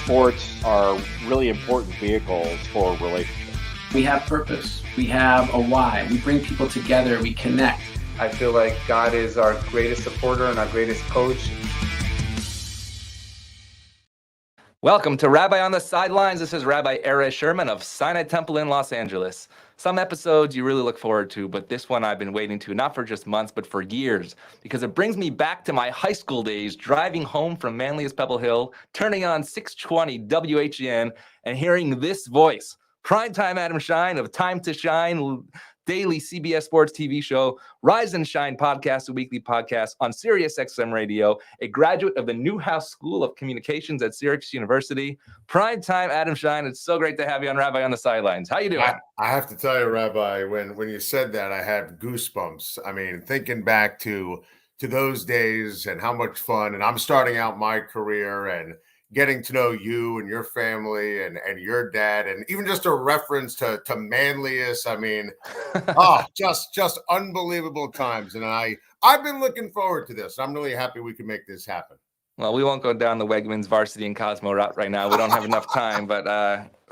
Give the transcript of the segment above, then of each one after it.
sports are really important vehicles for relationships. We have purpose. We have a why. We bring people together. We connect. I feel like God is our greatest supporter and our greatest coach. Welcome to Rabbi on the Sidelines. This is Rabbi Sherman of Sinai Temple in Los Angeles. Some episodes you really look forward to, but this one I've been waiting to, not for just months, but for years, because it brings me back to my high school days, driving home from Manlius Pebble Hill, turning on 620 WHEN, and hearing this voice. Primetime Adam Schein of Time to Schein, daily CBS Sports TV show, Rise and Schein podcast, a weekly podcast on Sirius XM Radio, a graduate of the Newhouse School of Communications at Syracuse University. Primetime Adam Schein, it's so great to have you on Rabbi on the Sidelines. How you doing? I have to tell you, Rabbi, when you said that, I had goosebumps. I mean, thinking back to those days and how much fun, and I'm starting out my career and getting to know you and your family and your dad, and even just a reference to Manlius. I mean, just unbelievable times. And I've been looking forward to this. I'm really happy we can make this happen. Well, we won't go down the Wegmans varsity and Cosmo route right now. We don't have enough time. But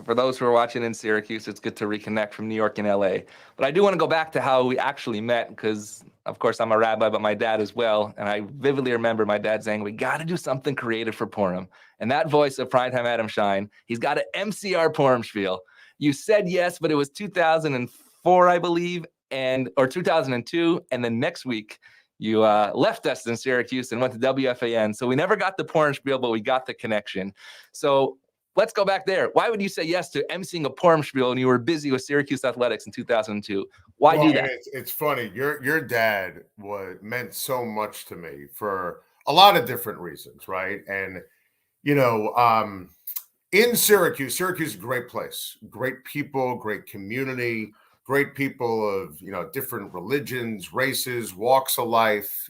for those who are watching in Syracuse, it's good to reconnect from New York and LA. But I do want to go back to how we actually met because, of course, I'm a rabbi, but my dad as well. And I vividly remember my dad saying, we got to do something creative for Purim. And that voice of Primetime Adam Schein, he's got an MCR Purim spiel. You said yes, but it was 2004, I believe, or 2002. And then next week, you left us in Syracuse and went to WFAN. So we never got the Purim spiel, but we got the connection. So let's go back there. Why would you say yes to emceeing a Purim spiel when you were busy with Syracuse athletics in 2002? Why do that? It's funny. Your dad meant so much to me for a lot of different reasons, right? And in Syracuse is a great place, great people, great community, great people of, different religions, races, walks of life,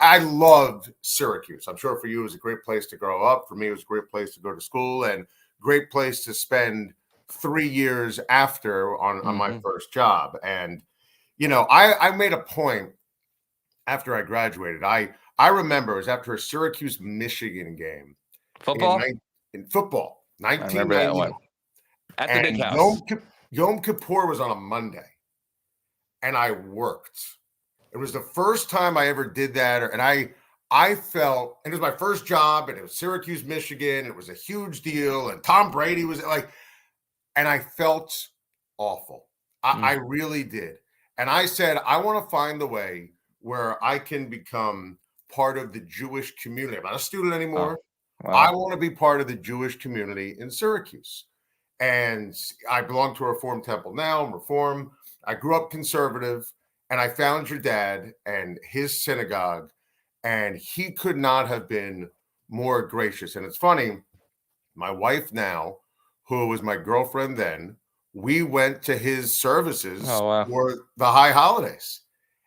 I loved Syracuse. I'm sure for you it was a great place to grow up. For me, it was a great place to go to school and great place to spend 3 years after on my first job. And, I made a point after I graduated. I remember it was after a Syracuse, Michigan game. Football? In football, 1990. I remember that one. At the big house. Yom Kippur was on a Monday, and I worked. It was the first time I ever did that, and I felt, and it was my first job, and it was Syracuse, Michigan. It was a huge deal, and Tom Brady was and I felt awful. I really did. And I said, I want to find the way where I can become part of the Jewish community. I'm not a student anymore. Wow. I want to be part of the Jewish community in Syracuse. And I belong to a Reform temple now. I'm Reform. I grew up conservative, and I found your dad and his synagogue, and he could not have been more gracious. And it's funny, my wife now, who was my girlfriend then, we went to his services for the high holidays.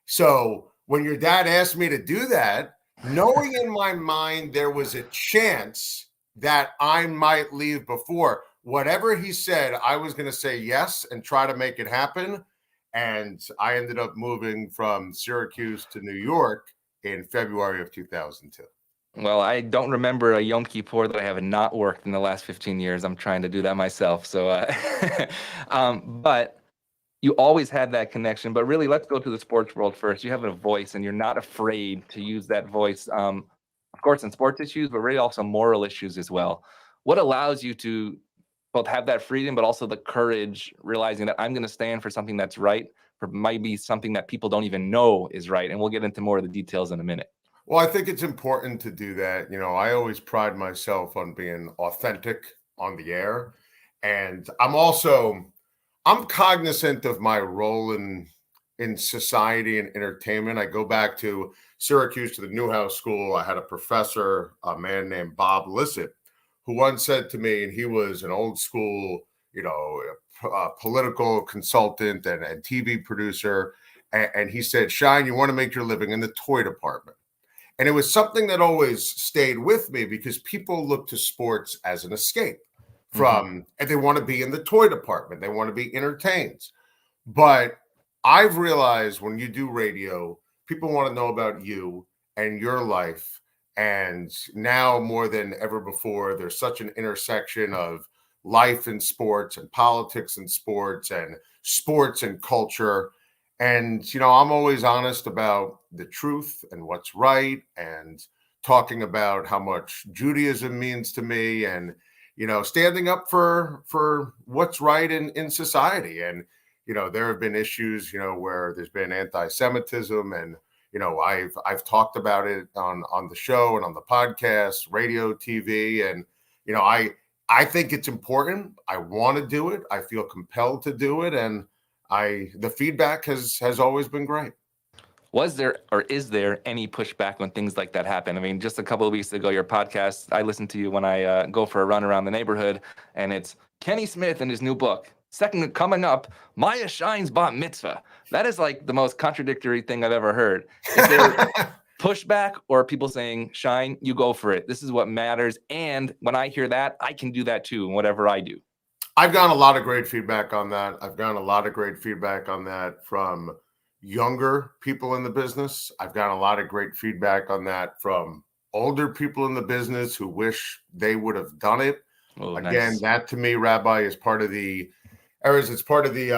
So when your dad asked me to do that, knowing in my mind there was a chance that I might leave before, whatever he said, I was going to say yes and try to make it happen. And I ended up moving from Syracuse to New York in February of 2002. Well, I don't remember a Yom Kippur that I have not worked in the last 15 years. I'm trying to do that myself. So, but you always had that connection. But really, let's go to the sports world first. You have a voice, and you're not afraid to use that voice, of course, in sports issues, but really also moral issues as well. What allows you to both have that freedom, but also the courage, realizing that I'm going to stand for something that's right, for maybe something that people don't even know is right? And we'll get into more of the details in a minute. Well, I think it's important to do that. I always pride myself on being authentic on the air. And I'm cognizant of my role in society and entertainment. I go back to Syracuse, to the Newhouse School. I had a professor, a man named Bob Lissett, who once said to me, and he was an old school, political consultant and TV producer. And he said, Schein, you want to make your living in the toy department. And it was something that always stayed with me because people look to sports as an escape from, and they want to be in the toy department. They want to be entertained. But I've realized when you do radio, people want to know about you and your life And now more than ever before, there's such an intersection of life in sports and politics in sports and culture. And, I'm always honest about the truth and what's right, and talking about how much Judaism means to me, and, standing up for what's right in society. And, there have been issues, where there's been anti-Semitism, and, I've talked about it on the show and on the podcast, radio, TV. And, I think it's important. I want to do it. I feel compelled to do it. And the feedback has always been great. Was there or is there any pushback when things like that happen? I mean, just a couple of weeks ago, your podcast, I listen to you when I go for a run around the neighborhood, and it's Kenny Smith and his new book. Second, coming up, Maya Schein's bat mitzvah. That is like the most contradictory thing I've ever heard. Is there pushback, or people saying, Schein, you go for it? This is what matters. And when I hear that, I can do that too, in whatever I do. I've gotten a lot of great feedback on that. From younger people in the business. I've gotten a lot of great feedback on that from older people in the business who wish they would have done it. Oh, Again, nice. That to me, Rabbi, is part of the errors. It's part of the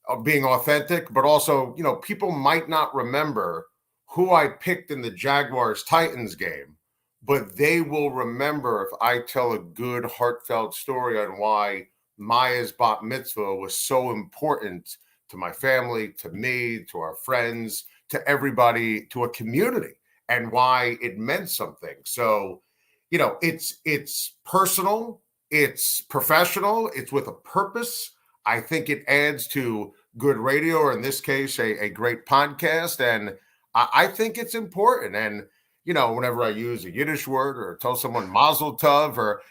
of being authentic, but also, people might not remember who I picked in the Jaguars-Titans game, but they will remember if I tell a good, heartfelt story on why Maya's bat mitzvah was so important to my family, to me, to our friends, to everybody, to a community, and why it meant something. So, it's personal, it's professional, it's with a purpose. I think it adds to good radio, or in this case, a great podcast. And I think it's important. And, whenever I use a Yiddish word or tell someone Mazel Tov, or,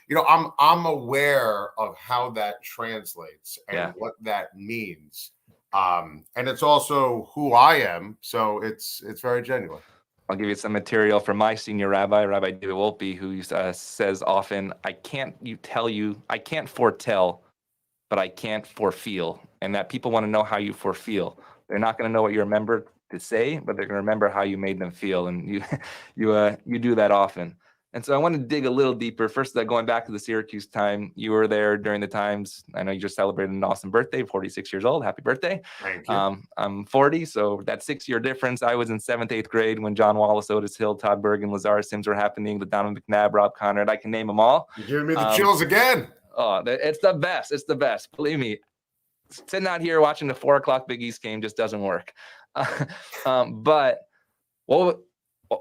I'm aware of how that translates and what that means. And it's also who I am. So it's very genuine. I'll give you some material from my senior rabbi, Rabbi David Wolpe, who says often, I can't foretell, but I can't forefeel. And that people want to know how you forefeel. They're not going to know what you remember to say, but they're going to remember how you made them feel. And you do that often. And so I want to dig a little deeper. First, going back to the Syracuse time, you were there during the times. I know you just celebrated an awesome birthday, 46 years old. Happy birthday. Thank you. I'm 40, so that 6-year difference. I was in 7th, 8th grade when John Wallace, Otis Hill, Todd Bergen, Lazar Sims were happening, the Donovan McNabb, Rob Conrad. I can name them all. You're giving me the chills again. Oh, it's the best. It's the best. Believe me. Sitting out here watching the 4 o'clock Big East game just doesn't work. But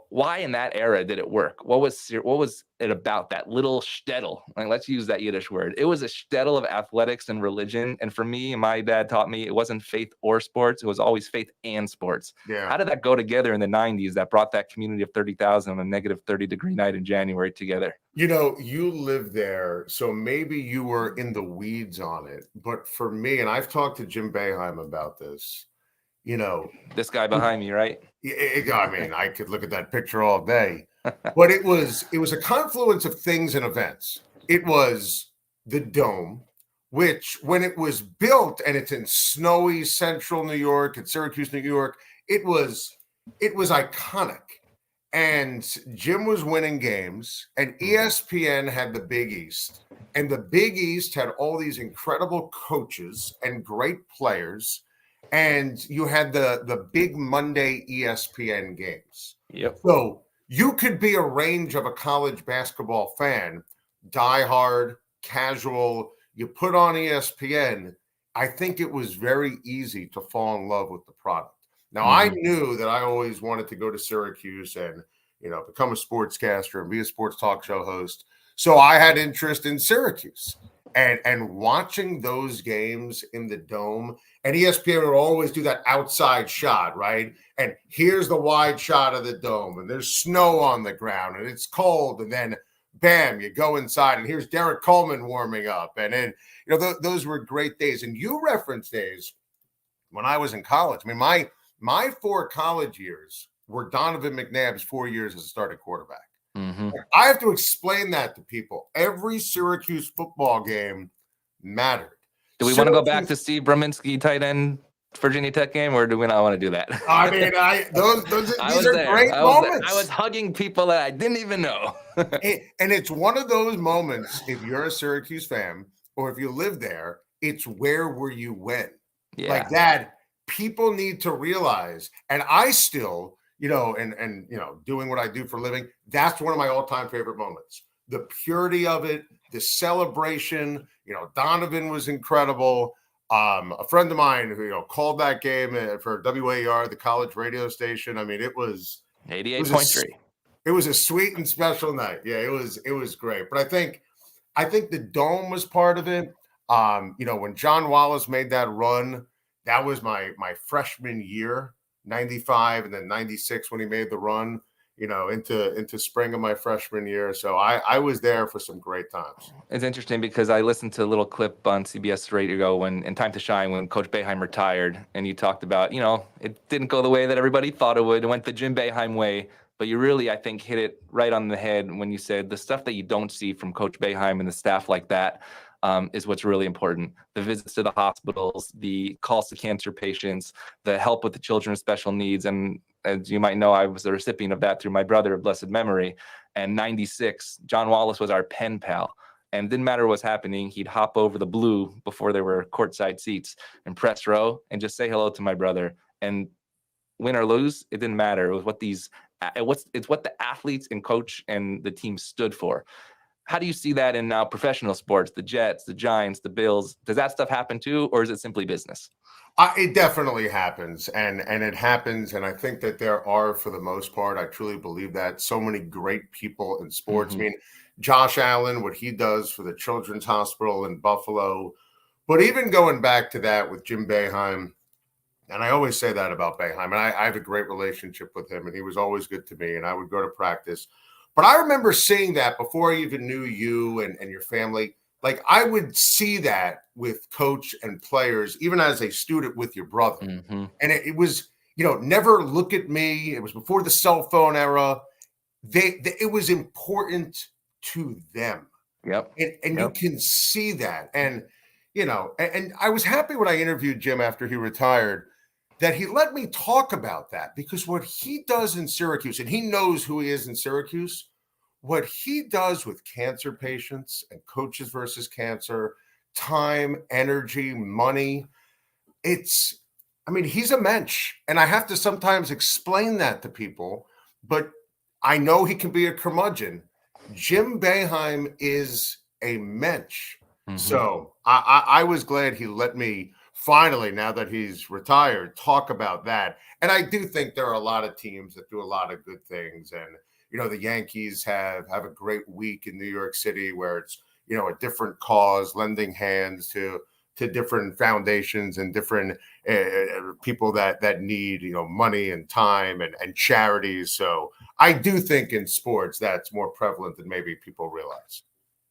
why in that era did it work? What was it about that little shtetl? Like, let's use that Yiddish word. It was a shtetl of athletics and religion. And for me, my dad taught me it wasn't faith or sports. It was always faith and sports. Yeah. How did that go together in the 90s that brought that community of 30,000 on a negative 30-degree night in January together? You lived there, so maybe you were in the weeds on it. But for me, and I've talked to Jim Boeheim about this, this guy behind me, right? I mean, I could look at that picture all day, but it was a confluence of things and events. It was the Dome, which when it was built, and it's in snowy central New York, at Syracuse, New York, it was iconic. And Jim was winning games, and ESPN had the Big East, and the Big East had all these incredible coaches and great players. And you had the big Monday ESPN games. Yep. So you could be a range of a college basketball fan, diehard, casual. You put on ESPN. I think it was very easy to fall in love with the product. Now, I knew that I always wanted to go to Syracuse and, become a sportscaster and be a sports talk show host. So I had interest in Syracuse. And watching those games in the Dome, and ESPN would always do that outside shot, right? And here's the wide shot of the Dome, and there's snow on the ground, and it's cold, and then, bam, you go inside, and here's Derek Coleman warming up. And then, those were great days. And you referenced days when I was in college. I mean, my 4 college years were Donovan McNabb's 4 years as a starting quarterback. Mm-hmm. I have to explain that to people. Every Syracuse football game mattered. Do we want to go back to Steve Brominski, tight end Virginia Tech game, or do we not want to do that? I mean, these are great moments. I was hugging people that I didn't even know. And it's one of those moments, if you're a Syracuse fan or if you live there, it's where were you when? Yeah. Like that, people need to realize, and I still, and doing what I do for a living, that's one of my all-time favorite moments. The purity of it, the celebration, Donovan was incredible. A friend of mine who called that game for WAR, the college radio station. I mean, it was 88.3. It was a sweet and special night. Yeah, it was great. But I think the dome was part of it. When John Wallace made that run, that was my freshman year, 95, and then 96 when he made the run, into spring of my freshman year. So I was there for some great times. It's interesting because I listened to a little clip on CBS Radio in Time to Shine when Coach Boeheim retired, and you talked about, it didn't go the way that everybody thought it would. It went the Jim Boeheim way. But you really, I think, hit it right on the head when you said the stuff that you don't see from Coach Boeheim and the staff like that is what's really important. The visits to the hospitals, the calls to cancer patients, the help with the children with special needs. And as you might know, I was the recipient of that through my brother of blessed memory. And 96, John Wallace was our pen pal. And it didn't matter what was happening. He'd hop over the blue before there were courtside seats and press row and just say hello to my brother. And win or lose, it didn't matter. It was what the athletes and coach and the team stood for. How do you see that in now professional sports, the Jets, the Giants, the Bills? Does that stuff happen too, or is it simply business? It definitely happens, and it happens, and I think that there are, for the most part, I truly believe that, so many great people in sports. Mm-hmm. I mean, Josh Allen, what he does for the Children's Hospital in Buffalo, but even going back to that with Jim Boeheim, and I always say that about Boeheim, and I have a great relationship with him, and he was always good to me, and I would go to practice. But I remember seeing that before I even knew you and your family. Like, I would see that with coach and players, even as a student with your brother. Mm-hmm. And it was, never look at me. It was before the cell phone era. It was important to them. Yep. And you can see that. And, and I was happy when I interviewed Jim after he retired that he let me talk about that, because what he does in Syracuse, and he knows who he is in Syracuse, what he does with cancer patients and coaches versus cancer, time, energy, money, he's a mensch. And I have to sometimes explain that to people, but I know he can be a curmudgeon. Jim Boeheim is a mensch. Mm-hmm. So I was glad he let me finally, now that he's retired, talk about that. And I do think there are a lot of teams that do a lot of good things. And, the Yankees have a great week in New York City where it's, a different cause, lending hands to different foundations and different people that need, money and time and charities. So I do think in sports that's more prevalent than maybe people realize.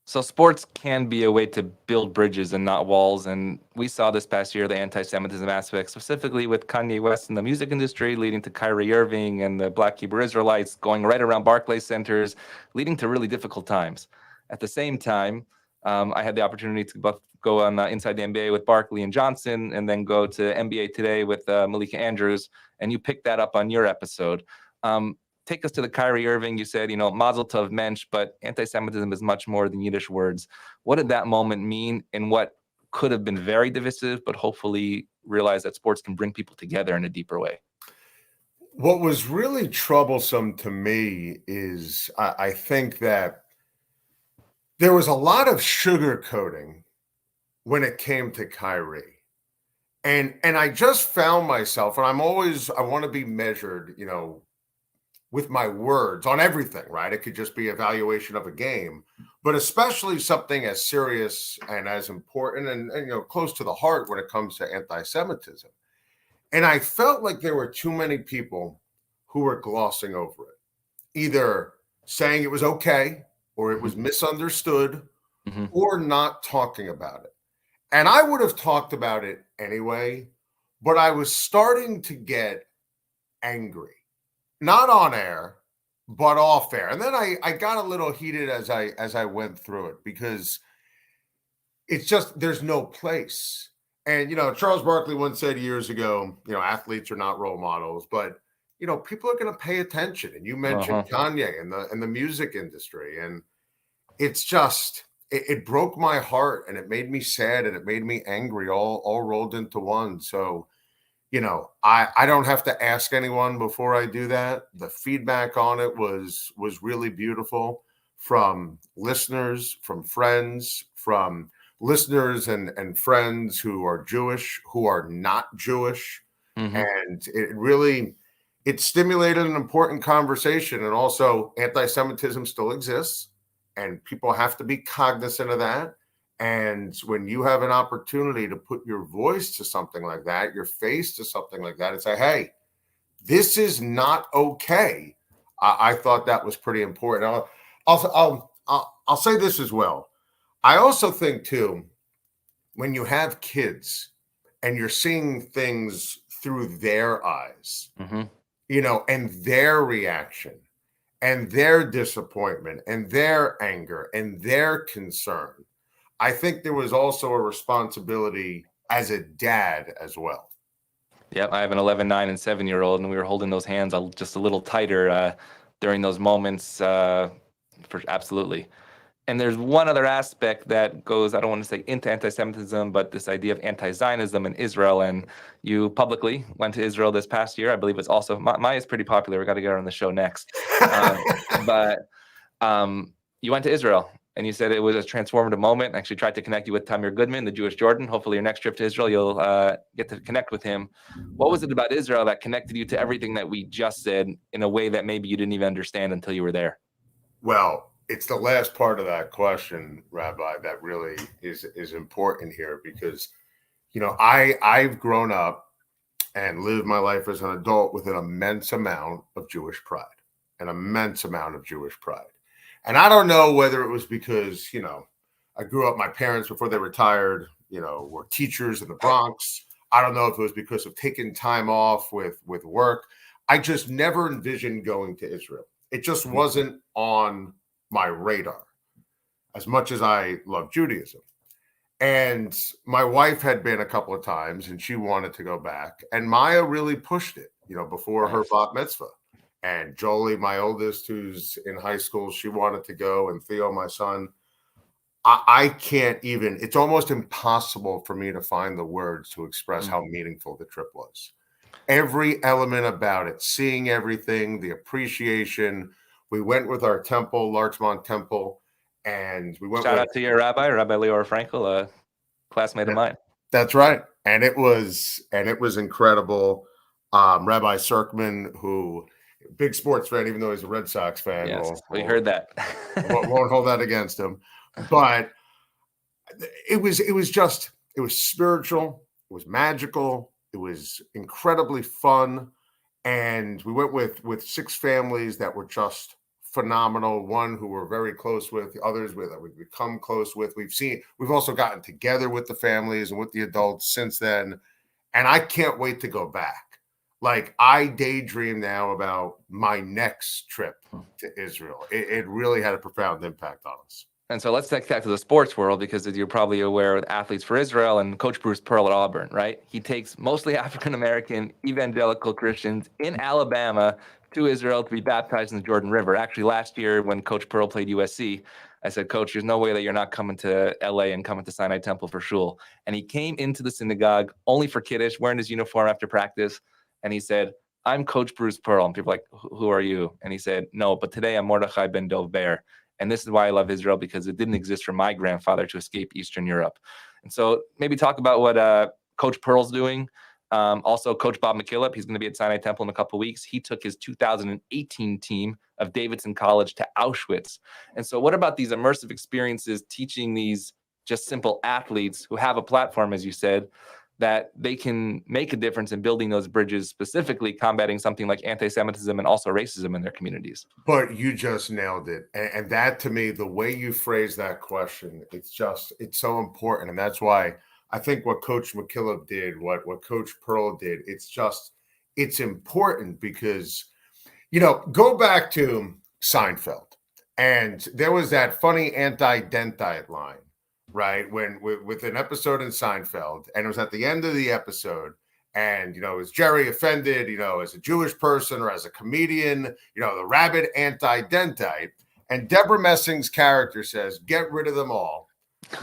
So sports can be a way to build bridges and not walls. And we saw this past year the anti-Semitism aspect, specifically with Kanye West in the music industry, leading to Kyrie Irving and the Black Hebrew Israelites going right around Barclays centers, leading to really difficult times. At the same time, I had the opportunity to both go on Inside the NBA with Barkley and Johnson, and then go to NBA Today with Malika Andrews. And you picked that up on your episode. Take us to the Kyrie Irving. You said, Mazel Tov Mensch, but anti-Semitism is much more than Yiddish words. What did that moment mean, and what could have been very divisive, but hopefully realize that sports can bring people together in a deeper way? What was really troublesome to me is I think that there was a lot of sugarcoating when it came to Kyrie. And I just found myself, and I want to be measured, with my words on everything, right? It could just be evaluation of a game, but especially something as serious and as important and close to the heart when it comes to anti-Semitism. And I felt like there were too many people who were glossing over it, either saying it was okay or it was misunderstood, mm-hmm. or not talking about it. And I would have talked about it anyway, but I was starting to get angry. Not on air, but off air. And then I got a little heated as I went through it, because it's just, there's no place. And, Charles Barkley once said years ago, athletes are not role models, but, people are going to pay attention. And you mentioned Kanye and the music industry. And it's just, it broke my heart, and it made me sad, and it made me angry, all rolled into one. So, I don't have to ask anyone before I do that. The feedback on it was really beautiful from listeners, from friends, from listeners and friends who are Jewish, who are not Jewish. And it stimulated an important conversation. And also, anti-Semitism still exists, and people have to be cognizant of that. And when you have an opportunity to put your voice to something like that, your face to something like that, and say, hey, this is not okay, I thought that was pretty important. I'll say this as well. I also think, too, when you have kids and you're seeing things through their eyes, and their reaction and their disappointment and their anger and their concern, I think there was also a responsibility as a dad as well. Yep, I have an 11, 9, and 7-year-old, and we were holding those hands just a little tighter during those moments, for absolutely. And there's one other aspect that goes, I don't want to say into anti-Semitism, but this idea of anti-Zionism in Israel. And you publicly went to Israel this past year. I believe it's also, Maya's pretty popular. We got to get her on the show next. But you went to Israel, and you said it was a transformative moment. I actually tried to connect you with Tamir Goodman, the Jewish Jordan. Hopefully your next trip to Israel, you'll get to connect with him. What was it about Israel that connected you to everything that we just said in a way that maybe you didn't even understand until you were there? Well, it's the last part of that question, Rabbi, that really is important here, because, I've grown up and lived my life as an adult with an immense amount of Jewish pride, And I don't know whether it was because, I grew up, my parents, before they retired, were teachers in the Bronx. I don't know if it was because of taking time off with work. I just never envisioned going to Israel. It just wasn't on my radar, as much as I love Judaism. And my wife had been a couple of times, and she wanted to go back. And Maya really pushed it, before her bat mitzvah. And Jolie, my oldest, who's in high school, she wanted to go. And Theo, my son, I can't even, it's almost impossible for me to find the words to express how meaningful the trip was. Every element about it, seeing everything, the appreciation. We went with our temple, Larchmont Temple, and we went. Shout out to your Rabbi Leor Frankel, a classmate of mine. That's right, and it was incredible. Rabbi Sirkman, who big sports fan, even though he's a Red Sox fan. Yes, we heard that. won't hold that against him, but it was spiritual. It was magical. It was incredibly fun. And we went with 6 families that were just phenomenal. One who we're very close with, the others that we've become close with. We've also gotten together with the families and with the adults since then. And I can't wait to go back. Like, I daydream now about my next trip to Israel. It really had a profound impact on us. And so let's take that to the sports world, because as you're probably aware, with Athletes for Israel and Coach Bruce Pearl at Auburn, right? He takes mostly African-American evangelical Christians in Alabama to Israel to be baptized in the Jordan River. Actually, last year when Coach Pearl played USC, I said, Coach, there's no way that you're not coming to LA and coming to Sinai Temple for shul. And he came into the synagogue only for Kiddush, wearing his uniform after practice. And he said, I'm Coach Bruce Pearl. And people are like, who are you? And he said, no, but today I'm Mordechai ben Dov Ber. And this is why I love Israel, because it didn't exist for my grandfather to escape Eastern Europe. And so maybe talk about what Coach Pearl's doing. Also, Coach Bob McKillop, he's going to be at Sinai Temple in a couple of weeks. He took his 2018 team of Davidson College to Auschwitz. And so what about these immersive experiences, teaching these just simple athletes who have a platform, as you said, that they can make a difference in building those bridges, specifically combating something like anti-Semitism and also racism in their communities? But you just nailed it. And that, to me, the way you phrase that question, it's so important. And that's why I think what Coach McKillop did, what Coach Pearl did, it's important, because, go back to Seinfeld. And there was that funny anti-dentite line right? When with an episode in Seinfeld, and it was at the end of the episode, and is Jerry offended, as a Jewish person or as a comedian, the rabid anti-Dentite, and Deborah Messing's character says, "Get rid of them all,"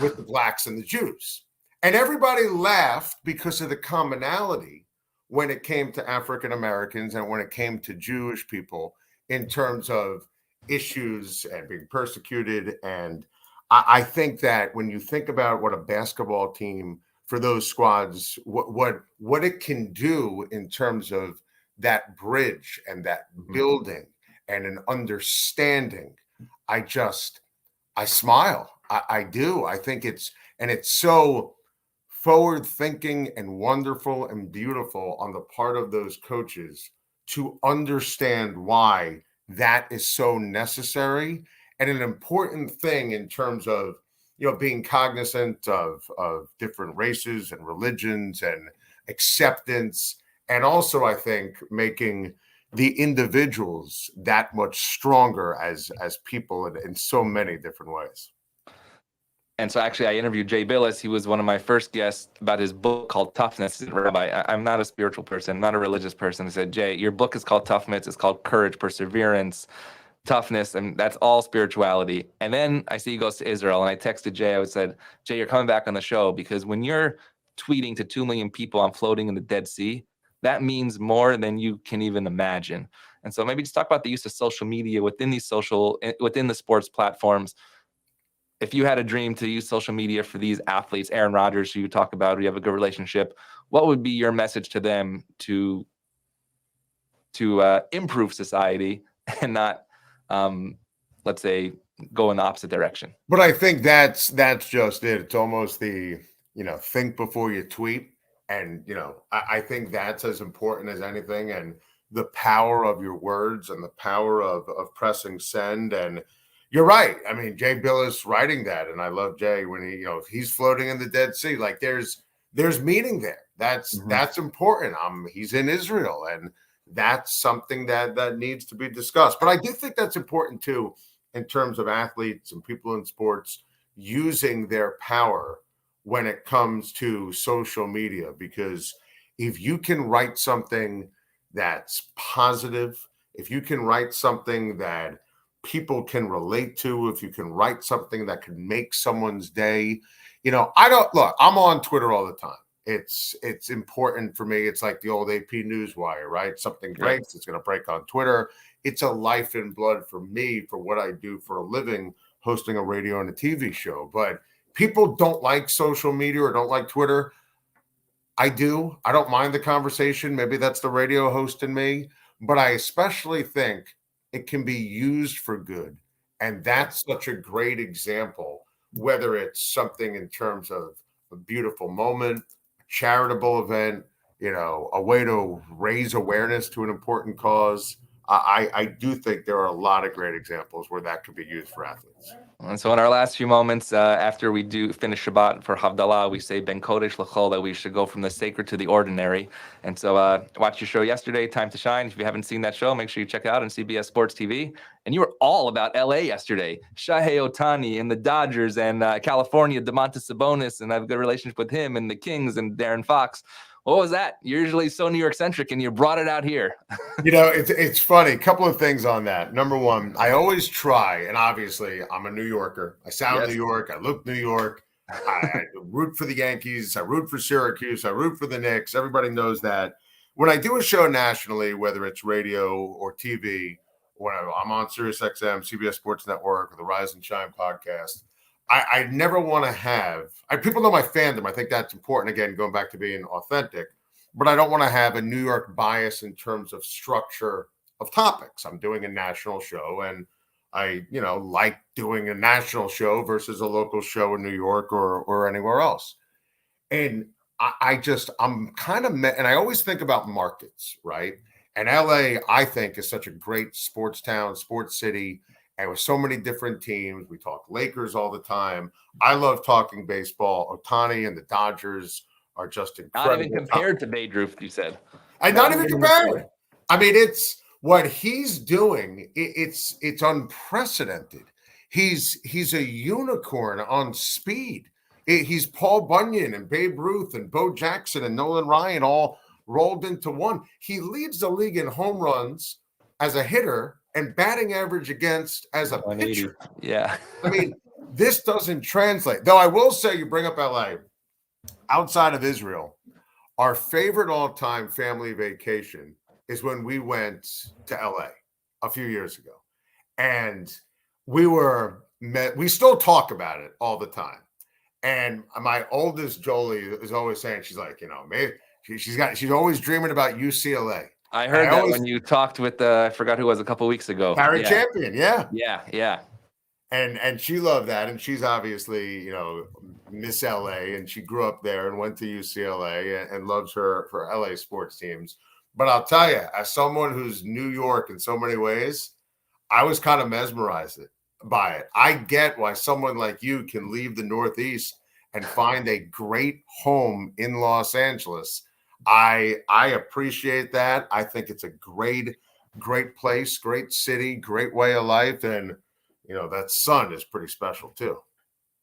with the blacks and the Jews, and everybody laughed because of the commonality when it came to African Americans and when it came to Jewish people in terms of issues and being persecuted. And I think that when you think about what a basketball team for those squads, what it can do in terms of that bridge and that building and an understanding, I smile. I do. I think it's so forward thinking and wonderful and beautiful on the part of those coaches to understand why that is so necessary and an important thing in terms of being cognizant of different races and religions and acceptance, and also I think making the individuals that much stronger as people in so many different ways. And so actually I interviewed Jay Bilas. He was one of my first guests about his book called Toughness. Rabbi, I'm not a spiritual person, not a religious person. He said, Jay, your book is called Toughness. It's called Courage, Perseverance, Toughness, and that's all spirituality. And then I see he goes to Israel, and I texted Jay. I said, Jay, you're coming back on the show, because when you're tweeting to 2 million people on floating in the Dead Sea, that means more than you can even imagine. And so maybe just talk about the use of social media within the sports platforms. If you had a dream to use social media for these athletes, Aaron Rodgers, who you talk about, who you have a good relationship, what would be your message to them to improve society and not, let's say, go in the opposite direction? But I think that's just it. It's almost the, think before you tweet. And, I think that's as important as anything. And the power of your words and the power of pressing send. And you're right. I mean, Jay Bilas writing that, and I love Jay when he, if he's floating in the Dead Sea, like there's meaning there. That's important. He's in Israel, and that's something that needs to be discussed. But I do think that's important too, in terms of athletes and people in sports using their power when it comes to social media, because if you can write something that's positive, if you can write something that people can relate to, if you can write something that can make someone's day, I'm on Twitter all the time. It's important for me. It's like the old AP Newswire, right? Something breaks, it's going to break on Twitter. It's a life and blood for me, for what I do for a living, hosting a radio and a TV show. But people don't like social media or don't like Twitter. I do. I don't mind the conversation. Maybe that's the radio host in me. But I especially think it can be used for good. And that's such a great example, whether it's something in terms of a beautiful moment, a charitable event, a way to raise awareness to an important cause. I do think there are a lot of great examples where that could be used for athletes. And so in our last few moments, after we do finish Shabbat for Havdalah, we say Ben Kodesh L'chol, that we should go from the sacred to the ordinary. And so watch your show yesterday, Time to Shine. If you haven't seen that show, make sure you check it out on CBS Sports TV. And you were all about LA yesterday. Shohei Ohtani and the Dodgers, and California, Domantas Sabonis, and I have a good relationship with him, and the Kings and Darren Fox. What was that? You're usually so New York centric, and you brought it out here. It's funny. A couple of things on that. Number one, I always try, and obviously I'm a New Yorker. I sound New York. I look New York. I root for the Yankees. I root for Syracuse. I root for the Knicks. Everybody knows that. When I do a show nationally, whether it's radio or TV, when I'm on Sirius XM, CBS Sports Network, or the Rise and Schein podcast, I never want to have people know my fandom. I think that's important. Again, going back to being authentic, but I don't want to have a New York bias in terms of structure of topics. I'm doing a national show, and I, like doing a national show versus a local show in New York or anywhere else. And I'm kind of, and I always think about markets, right? And LA, I think, is such a great sports town, sports city. And with so many different teams, we talk Lakers all the time. I love talking baseball. Ohtani and the Dodgers are just incredible. Not even compared to Babe Ruth, you said. Not even compared. I mean, it's what he's doing. It's unprecedented. He's a unicorn on speed. He's Paul Bunyan and Babe Ruth and Bo Jackson and Nolan Ryan all rolled into one. He leads the league in home runs as a hitter and batting average against as a pitcher. Yeah. I mean, this doesn't translate. Though I will say, you bring up LA. Outside of Israel, our favorite all-time family vacation is when we went to LA a few years ago. And we still talk about it all the time. And my oldest Jolie is always saying, she's like, maybe she's always dreaming about UCLA. I heard that when you talked with I forgot who it was a couple weeks ago. Harry Champion, yeah. Yeah. And she loved that. And she's obviously, Miss LA, and she grew up there and went to UCLA and loves her LA sports teams. But I'll tell you, as someone who's New York in so many ways, I was kind of mesmerized by it. I get why someone like you can leave the Northeast and find a great home in Los Angeles. I appreciate that. I think it's a great place, great city, great way of life. And, that sun is pretty special too.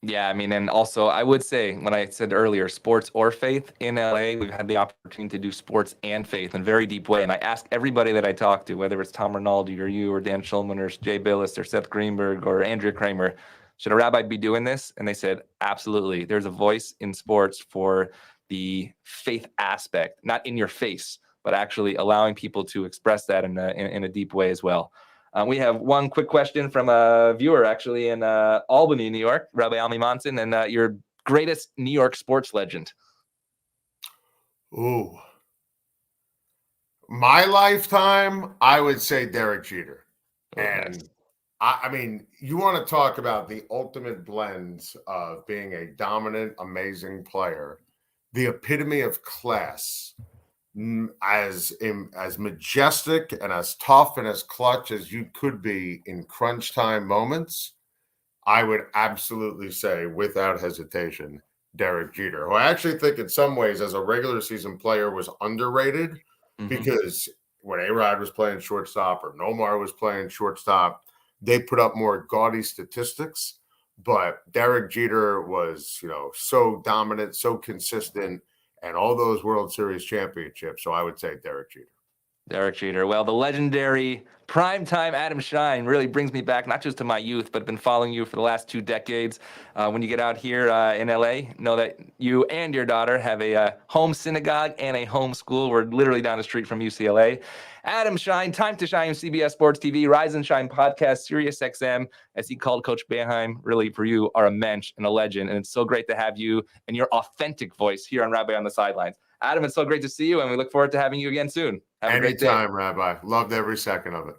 Yeah, I mean, and also I would say, when I said earlier, sports or faith in LA, we've had the opportunity to do sports and faith in a very deep way. And I ask everybody that I talk to, whether it's Tom Rinaldi or you or Dan Schulman or Jay Bilas or Seth Greenberg or Andrea Kramer, should a rabbi be doing this? And they said, absolutely. There's a voice in sports for the faith aspect, not in your face, but actually allowing people to express that in a deep way as well. We have one quick question from a viewer actually in Albany, New York, Rabbi Almi Monson, and your greatest New York sports legend. Ooh. My lifetime, I would say Derek Jeter. And I mean, you want to talk about the ultimate blend of being a dominant, amazing player, the epitome of class, as majestic and as tough and as clutch as you could be in crunch time moments. I would absolutely say, without hesitation, Derek Jeter, who I actually think in some ways as a regular season player was underrated, because when A-Rod was playing shortstop or Nomar was playing shortstop, they put up more gaudy statistics. But Derek Jeter was, so dominant, so consistent, and all those World Series championships. So I would say Derek Jeter. Derek Jeter. Well, the legendary primetime Adam Schein really brings me back, not just to my youth, but been following you for the last 2 decades. When you get out here in LA, know that you and your daughter have a home synagogue and a home school. We're literally down the street from UCLA. Adam Schein, Time to Schein, CBS Sports TV, Rise and Schein podcast, Sirius XM, as he called Coach Boeheim, really for you are a mensch and a legend. And it's so great to have you and your authentic voice here on Rabbi on the Sidelines. Adam, it's so great to see you, and we look forward to having you again soon. Have a great day. Anytime, Rabbi. Loved every second of it.